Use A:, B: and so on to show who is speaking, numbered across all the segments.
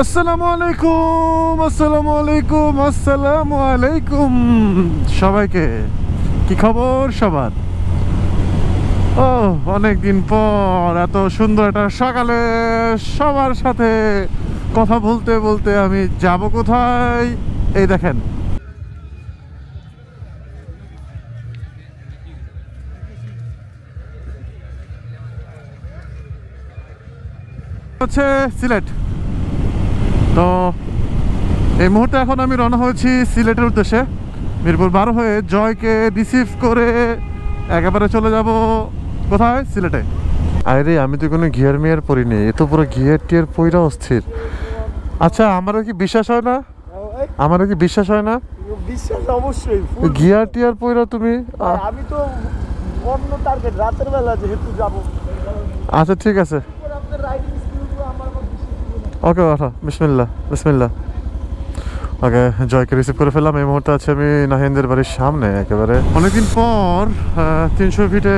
A: আসসালামু আলাইকুম, আসসালামু আলাইকুম, আসসালামু আলাইকুম সবাইকে। কি খবর সবার? ও অনেক দিন পর এত সুন্দর একটা সকালে সবার সাথে কথা বলতে বলতে আমি যাব কোথায়? এই দেখেন, হচ্ছে সিলেট। তো এই মুহূর্তে এখন আমি রওনা হয়েছি সিলেটের উদ্দেশ্যে। মিরপুর 12 হয়ে জয়কে রিসিভ করে একেবারে চলে যাব কোথায়? সিলেটে। আরে আমি তো কোনো ঘিয়ার মিয়ার পরিনি, এ তো পুরো ঘিয়ার টিয়ার পইরা অস্থির। আচ্ছা, আমারও কি বিশ্বাস হয় না? আমারও কি বিশ্বাস হয় না?
B: বিশ্বাস অবশ্যই।
A: গিয়ার টিয়ার পইরা তুমি?
B: আমি তো অন্য টার্গেট, রাতের বেলা যেহেতু যাবো।
A: আচ্ছা ঠিক আছে, ওকে ওঠা, বিসমিল্লাহ বিসমিল্লাহ। ওকে, জয়কে রিসিভ করে ফেললাম। এই মুহূর্তে আছে আমি নাহিনদের বাড়ির সামনে একেবারে। অনেকদিন পর 300 ফিটে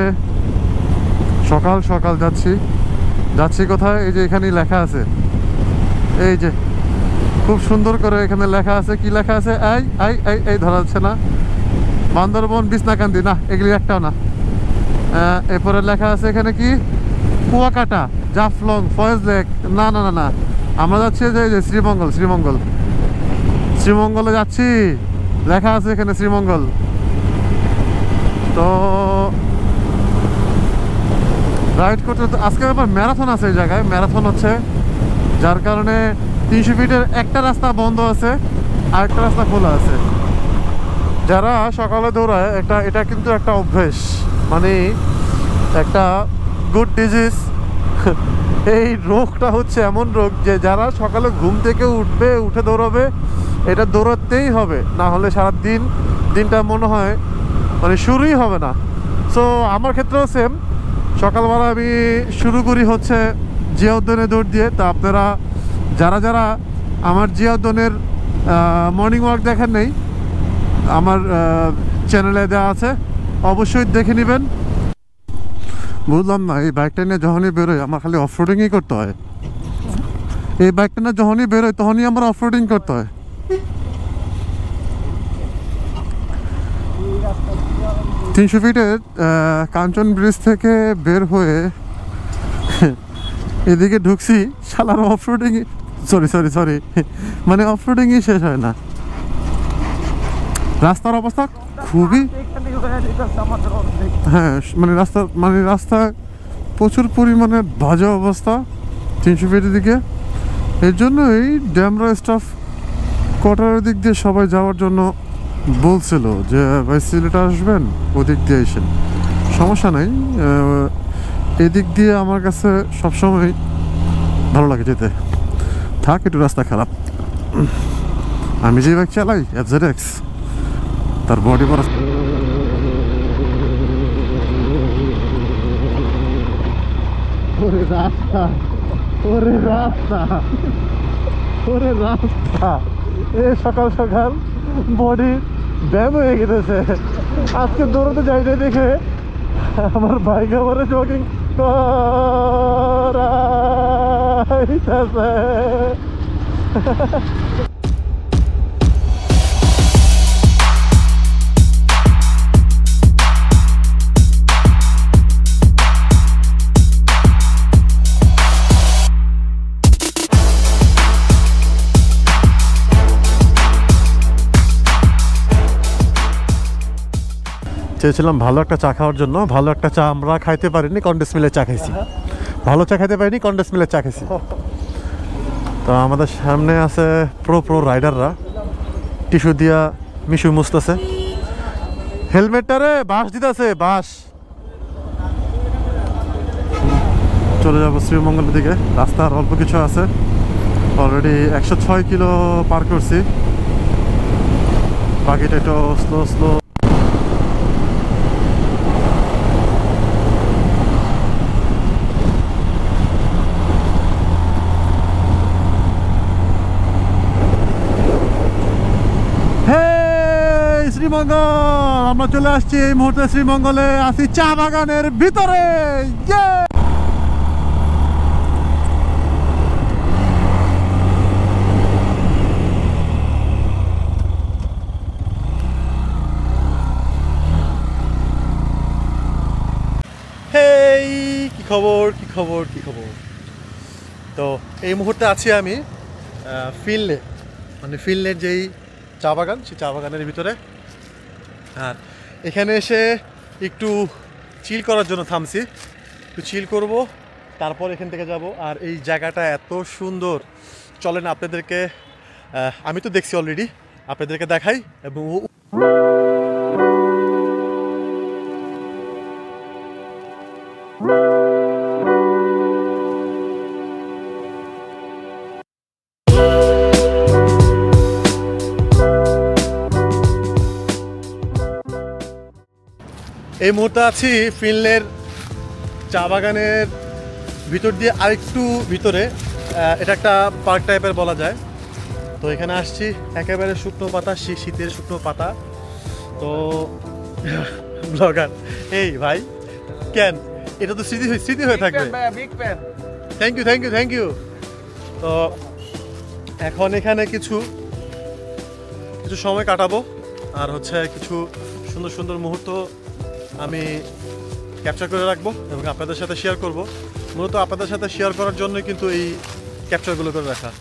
A: সকাল সকাল যাচ্ছি কোথায়? এই যে এখানেই লেখা আছে, এই যে খুব সুন্দর করে এখানে লেখা আছে। কি লেখা আছে? এই এই এই এই ধরা যাচ্ছে না। বান্দরবন বিছনাকান্দি, না এগুলি একটাও না। এরপরে লেখা আছে এখানে কি? কুয়াকাটা, জাফলং, ফয়েজ লেক। না না না না, আমরা যাচ্ছি যে শ্রীমঙ্গলে যাচ্ছি। লেখা আছে এখানে শ্রীমঙ্গল। তো রাইড করতে আজকে আবার ম্যারাথন আছে এই জায়গায়। ম্যারাথন হচ্ছে, যার কারণে 300 ফিটের একটা রাস্তা বন্ধ আছে আর একটা রাস্তা খোলা আছে। যারা সকালে দৌড়ায়, এটা কিন্তু একটা অভ্যেস, মানে একটা গুড ডিজিজ। এই রোগটা হচ্ছে এমন রোগ যে যারা সকালে ঘুম থেকে উঠে দৌড়াবে, এটা দৌড়াতেই হবে, না হলে সারা দিনটা মনে হয় মানে শুরুই হবে না। সো আমার ক্ষেত্রেও সেম, সকালবেলা আমি শুরু করি হচ্ছে জিয়া উদ্যানে দৌড় দিয়ে। তা আপনারা যারা আমার জিয়া উদ্যানের মর্নিং ওয়াক দেখেন নেই, আমার চ্যানেলে দেওয়া আছে, অবশ্যই দেখে নেবেন। বুঝলাম না, এই বাইকটা নিয়ে যখনই বেরোয় আমার খালি অফরোডিংই করতে হয়। এই বাইকটা নিয়ে যখনই বেরোয় তখনই আমার অফরোডিং করতে হয়। তিনশো ফিটের কাঞ্চন ব্রিজ থেকে বের হয়ে এদিকে ঢুকছি, শালার অফরোডিংই সরি মানে অফরোডিংই শেষ হয় না। রাস্তার অবস্থা খুবই, হ্যাঁ মানে রাস্তায় প্রচুর পরিমাণে বাজে অবস্থা 300 ফিটের দিকে। এর জন্যই ড্যামরা স্টাফ কোয়ার্টারের দিক দিয়ে সবাই যাওয়ার জন্য বলছিল যে ভাই সিলেটে আসবেন, ওদিক দিয়ে এসেন, সমস্যা নাই। এদিক দিয়ে আমার কাছে সবসময় ভালো লাগে যেতে। থাক একটু রাস্তা খারাপ, আমি যে বাইক চালাই FZX, তার বডি বড়। এ সকাল সকাল বডি ব্যায়াম হয়ে গেছে। আজকে দৌড়াতে যাই দেখে আমার বাইক আবার জগিং করাইতেছে। চেয়েছিলাম ভালো একটা চা খাওয়ার জন্য, ভালো একটা চা আমরা খাইতে পারিনি, কন্ডেন্স মিলের চা খাইছি। ভালো চা খাইতে পারিনি, কন্ডেন্স মিলের চা খাইছি। তো আমাদের সামনে আছে প্রো রাইডাররা, টিস্যু দিয়া মিশু মুছতেছে, হেলমেটটারে বাঁশ দিতেছে, বাঁশ। চলে যাবো শ্রীমঙ্গলের দিকে। রাস্তার অল্প কিছু আছে, অলরেডি 106 কিলো পার করছি, বাকিটা একটু স্লো। শ্রীমঙ্গল, আমরা চলে আসছি এই মুহূর্তে শ্রীমঙ্গলে, আছি চা বাগানের ভিতরে। খবর কি খবর কি খবর। তো এই মুহূর্তে আছি আমি ফিনলে, মানে ফিনলের যেই চা বাগান, সেই চা বাগানের ভিতরে। আর এখানে এসে একটু চিল করার জন্য থামছি, একটু চিল করব, তারপর এখান থেকে যাব। আর এই জায়গাটা এত সুন্দর, চলেন আপনাদেরকে, আমি তো দেখছি অলরেডি, আপনাদেরকে দেখাই। এবং এই মুহূর্তে আছি ফিনলের চা বাগানের ভিতর দিয়ে, আরেকটু ভিতরে। এটা একটা পার্ক টাইপের বলা যায়। তো এখানে আসছি, একেবারে শুকনো পাতা, শীতের শুকনো পাতা। তো ব্লগার, এই ভাই কেন, এটা তো স্মৃতি হয়ে থাকবে। Thank you. তো এখন এখানে কিছু সময় কাটাবো, আর হচ্ছে কিছু সুন্দর সুন্দর মুহূর্ত আমি ক্যাপচার করে রাখবো এবং আপনাদের সাথে শেয়ার করব। মূলত আপনাদের সাথে শেয়ার করার জন্যই কিন্তু এই ক্যাপচারগুলো করে রাখা।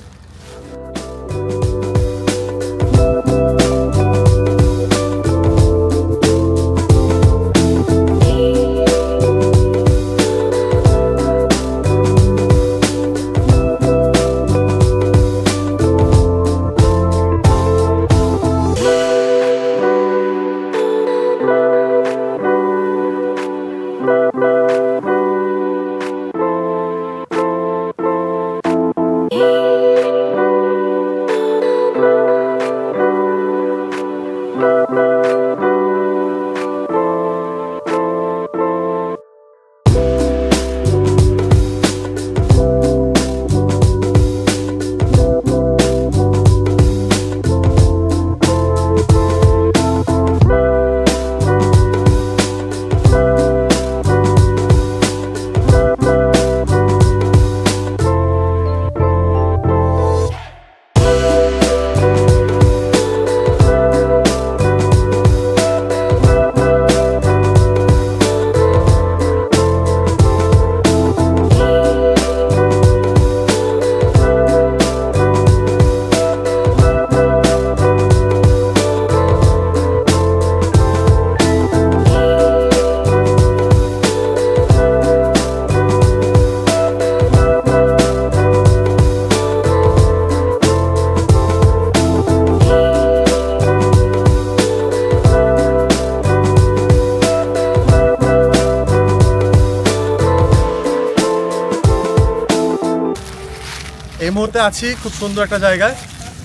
A: এই মুহূর্তে আছি খুব সুন্দর একটা জায়গায়।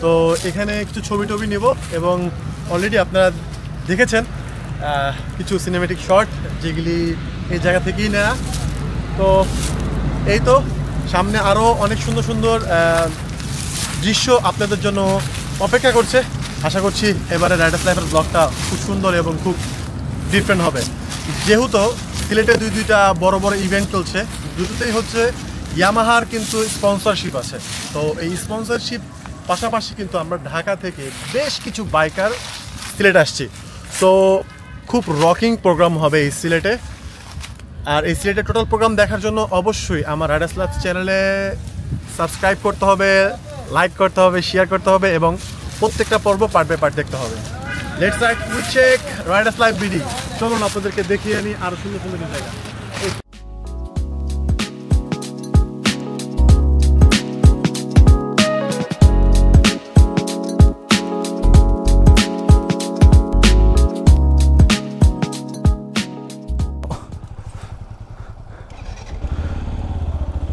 A: তো এখানে কিছু ছবি টবি নেব, এবং অলরেডি আপনারা দেখেছেন কিছু সিনেমেটিক শট, যেগুলি এই জায়গা থেকেই নেওয়া। তো এই তো সামনে আরও অনেক সুন্দর সুন্দর দৃশ্য আপনাদের জন্য অপেক্ষা করছে। আশা করছি এবারে রাইডার্স লাইফের ব্লগটা খুব সুন্দর এবং খুব ডিফারেন্ট হবে। যেহেতু সিলেটে দুইটা বড় বড় ইভেন্ট চলছে, দুটোতেই হচ্ছে ইয়ামাহার কিন্তু স্পন্সরশিপ আছে। তো এই স্পন্সরশিপ পাশাপাশি কিন্তু আমরা ঢাকা থেকে বেশ কিছু বাইকার সিলেট আসছি। তো খুব রকিং প্রোগ্রাম হবে এই সিলেটে। আর এই সিলেটের টোটাল প্রোগ্রাম দেখার জন্য অবশ্যই আমার রাইডার্স লাইফ চ্যানেলে সাবস্ক্রাইব করতে হবে, লাইক করতে হবে, শেয়ার করতে হবে, এবং প্রত্যেকটা পর্ব পার্ট বাই পার্ট দেখতে হবে। Let's ride with check riders life BD. চলুন আপনাদেরকে দেখিয়ে আনি আরো সুন্দর সুন্দর জায়গা।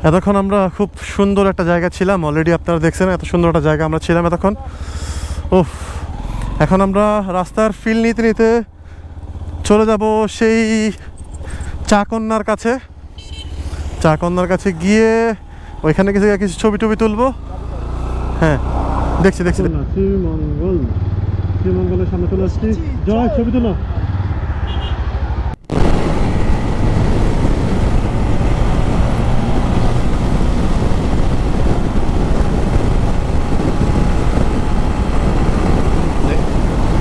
A: এতক্ষণ আমরা খুব সুন্দর একটা জায়গা ছিলাম, অলরেডি আপনারা দেখছেন এত সুন্দর একটা জায়গা আমরা ছিলাম এতক্ষণ। এখন আমরা রাস্তার ফিল নিতে নিতে চলে যাব সেই চাকন্যার কাছে। চাকন্যার কাছে গিয়ে ওইখানে কিছু ছবি টবি তুলবো। হ্যাঁ, দেখছি শ্রীমঙ্গলের সামনে চলে আসছি। জয়, ছবি তুলো।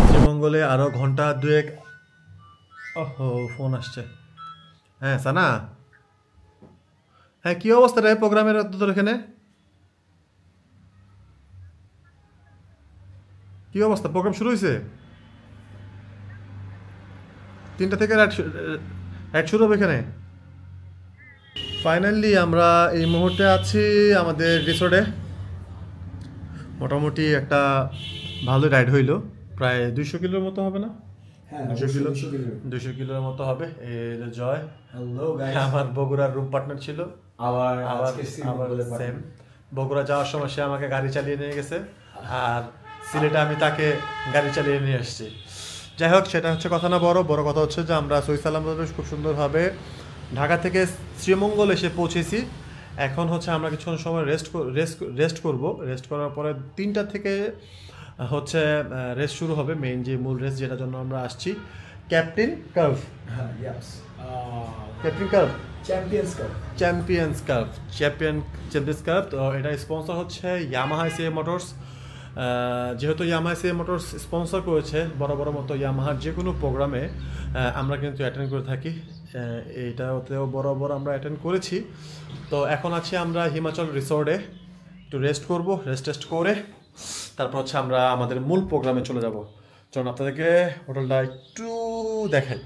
A: শ্রীমঙ্গলে আরো ঘন্টা দুয়েক। ওহো, ফোন আসছে। হ্যাঁ সানা, হ্যাঁ, কি অবস্থা রে প্রোগ্রামের তোর এখানে? কি অবস্থা, প্রোগ্রাম শুরু হয়েছে? 3টা থেকে রাইড শুরু হবে এখানে। ফাইনালি আমরা এই মুহূর্তে আছি আমাদের রিসোর্টে। মোটামুটি একটা ভালো রাইড হইলো, প্রায় 200 কিলোর মতো হবে না? 200 কিলোর মতো হবে। এই জয়, আমার বগুড়ার রুম পার্টনার ছিল, আবার সেম বগুড়া যাওয়ার সময় সে আমাকে গাড়ি চালিয়ে নিয়ে গেছে, আর সিলেটে আমি তাকে গাড়ি চালিয়ে নিয়ে আসছি। যাই হোক, সেটা হচ্ছে কথা না, বড় কথা হচ্ছে যে আমরা সহি সালামতে খুব সুন্দরভাবে ঢাকা থেকে শ্রীমঙ্গল এসে পৌঁছেছি। এখন হচ্ছে আমরা কিছুক্ষণ সময় রেস্ট করব। রেস্ট করার পরে 3টা থেকে হচ্ছে রেস্ট শুরু হবে, মেইন যে মূল রেস্ট যেটার জন্য আমরা আসছি, captain curve. Captain curve champions curve. তো এটা স্পন্সর হচ্ছে ইয়ামাহা এসিএ মোটরস। যেহেতু ইয়ামাহা এসিএ মোটরস স্পন্সর করেছে, বড় মতো ইয়ামাহার যে কোনো প্রোগ্রামে আমরা কিন্তু অ্যাটেন্ড করে থাকি। এইটাতেও বড় আমরা অ্যাটেন্ড করেছি। তো এখন আছি আমরা হিমাচল রিসোর্টে, একটু রেস্ট করব। রেস্ট করে তারপর হচ্ছে আমরা আমাদের মূল প্রোগ্রামে চলে যাব। চলুন আপনাদেরকে হোটেলটা একটু দেখাই।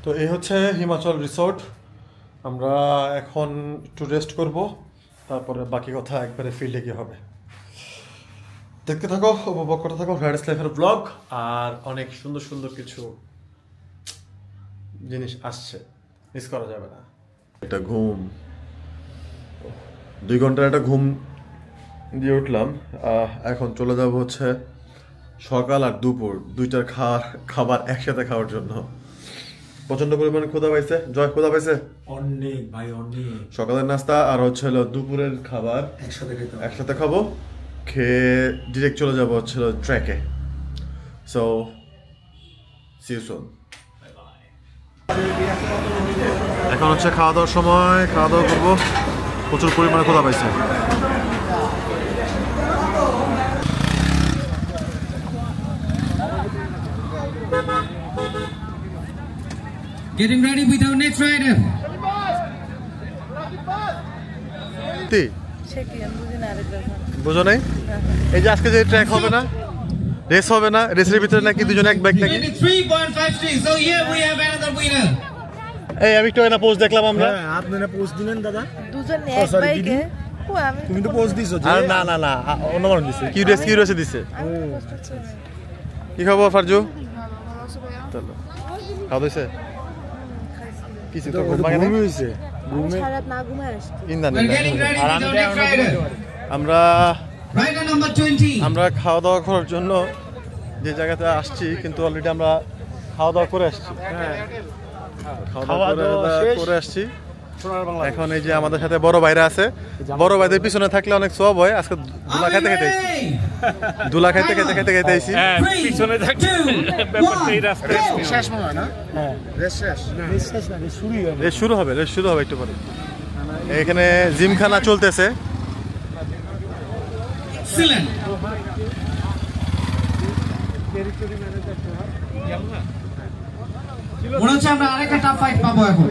A: তো এই হচ্ছে হিমাচল রিসোর্ট। আমরা এখন একটু রেস্ট করব, তারপরে বাকি কথা একবারে ফিল্ডে গিয়ে হবে। দেখতে থাকো, উপভোগ করতে থাকো রাইডার্স লাইফের ব্লগ। আর অনেক সুন্দর কিছু জিনিস আসছে, মিস করা যাবে না। একটা ঘুম, 2 ঘন্টার একটা ঘুম দিয়ে উঠলাম। এখন চলে যাব হচ্ছে সকাল আর দুপুর 2টার খাবার একসাথে খাওয়ার জন্য। প্রচন্ড পরিমাণে ক্ষুধা পাইছে। জয়, ক্ষুধা পাইছে
B: অনেক ভাই, অনেক।
A: সকালের নাস্তা আর হচ্ছে দুপুরের খাবার একসাথে খাবো। খেয়ে ডিরেক্ট চলে যাবো হচ্ছে ট্র্যাকে। So see you soon. এখন হচ্ছে খাওয়া দাওয়ার সময়, খাওয়া দাওয়া করবো। প্রচুর পরিমাণে ক্ষুধা পাইছে।
C: Getting ready with our next rider.
A: বুঝো নাই? এই যে আজকে যে ট্র্যাক হবে না, রেস হবে না, রেসের ভিতরে নাকি দুজন এক ব্যাগ নাকি
C: 3.53. So here we have another winner.
A: এই আমি একটু না পোস্ট দেখলাম আমরা।
B: হ্যাঁ, আপনি না পোস্ট দিলেন দাদা?
D: দুজন এক বাইকে। ও আমি
B: তুমি তো পোস্ট দিছো যে?
A: আর না অন্য মানুষ দিছে। কিউরিয়াস দিছে। কি খবর ফারজু? চলো, খাওয়া হইছে? কিছু তো ঘুম ভাঙে নাই?
B: হইছে।
D: সারাত না ঘুমায় আসছি।
C: We're getting ready with our next rider.
A: আমরা
C: Rider number 20.
A: আমরা খাওয়া দাওয়া করার জন্য যে জায়গাতে আসছি, কিন্তু অলরেডি আমরা খাওয়া দাওয়া করে আসছি। খাওয়া দাওয়া করে আসছি। এখন এই যে আমাদের সাথে বড় ভাইরা আছে, বড় ভাইদের পিছনে থাকলে অনেক সব হয়। আজকে দুলা খাইতে আইছি।
E: পিছনে থাকতে ব্যাপারটা এই রাস্তায়
B: শেষ মনে হয় না? হ্যাঁ, রেস শুরু হবে
A: একটু পরে। এখানে জিমখানা চলতেছে।
C: Excellent. মনে হচ্ছে আমরা আরেকটা টাফ ফাইট পাবো এখন।